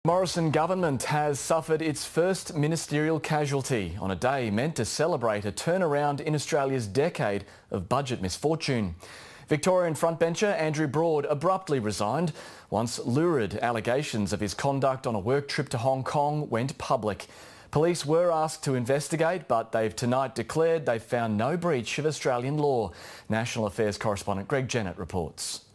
Morrison government has suffered its first ministerial casualty on a day meant to celebrate a turnaround in Australia's decade of budget misfortune. Victorian frontbencher Andrew Broad abruptly resigned once lurid allegations of his conduct on a work trip to Hong Kong went public. Police were asked to investigate, but they've tonight declared they've found no breach of Australian law. National Affairs correspondent Greg Jennett reports.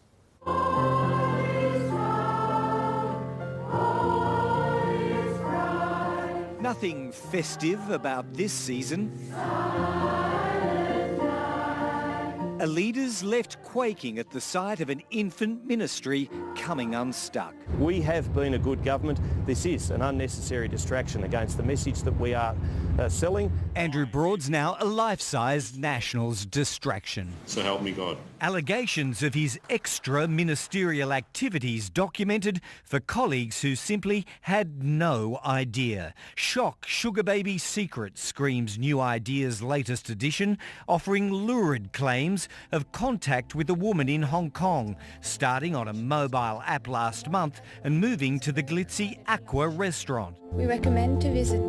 Nothing festive about this season. A leader's left quaking at the sight of an infant ministry coming unstuck. We have been a good government. This is an unnecessary distraction against the message that we are selling. Andrew Broad's now a life-size Nationals distraction. So help me God. Allegations of his extra ministerial activities documented for colleagues who simply had no idea. Shock sugar baby secret, screams New Idea's latest edition, offering lurid claims of contact with a woman in Hong Kong, starting on a mobile app last month and moving to the glitzy Aqua restaurant. We recommend to visit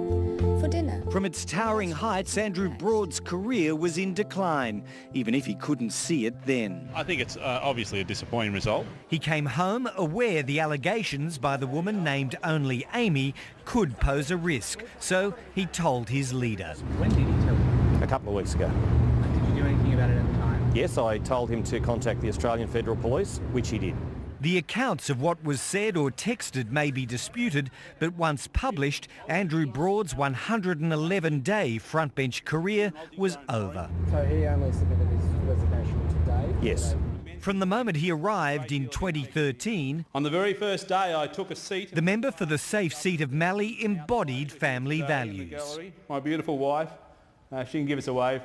for dinner. From its towering heights, Andrew Broad's career was in decline, even if he couldn't see it then. I think it's obviously a disappointing result. He came home aware the allegations by the woman named only Amy could pose a risk, so he told his leader. When did he tell you? A couple of weeks ago. Did you do anything about it at the time? Yes, I told him to contact the Australian Federal Police, which he did. The accounts of what was said or texted may be disputed, but once published, Andrew Broad's 111-day frontbench career was over. So he only submitted his resignation today? Yes. From the moment he arrived in 2013, On the very first day I took a seat. the member for the safe seat of Mallee embodied family values. Gallery. My beautiful wife. She can give us a wave.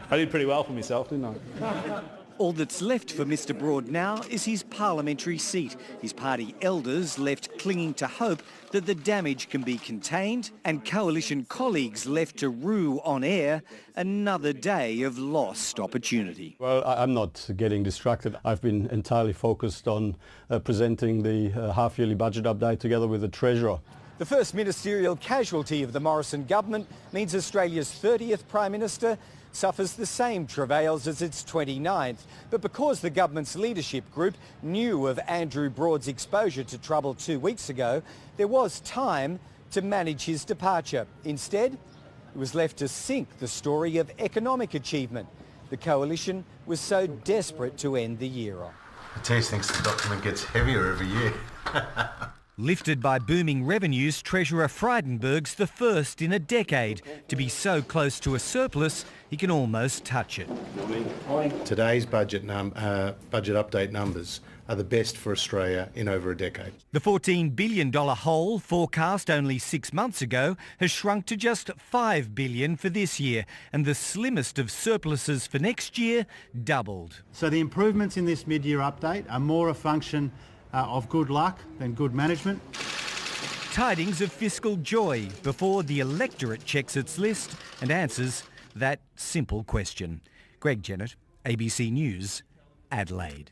I did pretty well for myself, didn't I? All that's left for Mr Broad now is his parliamentary seat. His party elders left clinging to hope that the damage can be contained, and coalition colleagues left to rue on air another day of lost opportunity. Well, I'm not getting distracted. I've been entirely focused on presenting the half-yearly budget update together with the Treasurer. The first ministerial casualty of the Morrison government means Australia's 30th Prime Minister suffers the same travails as its 29th. But because the government's leadership group knew of Andrew Broad's exposure to trouble 2 weeks ago, there was time to manage his departure. Instead, it was left to sink the story of economic achievement. The coalition was so desperate to end the era. The Tees thinks the document gets heavier every year. Lifted by booming revenues, Treasurer Frydenberg's the first in a decade to be so close to a surplus he can almost touch it. Today's budget update numbers are the best for Australia in over a decade. The $14 billion hole forecast only 6 months ago has shrunk to just $5 billion for this year, and the slimmest of surpluses for next year doubled. So the improvements in this mid-year update are more a function of good luck than good management. Tidings of fiscal joy before the electorate checks its list and answers that simple question. Greg Jennett, ABC News, Adelaide.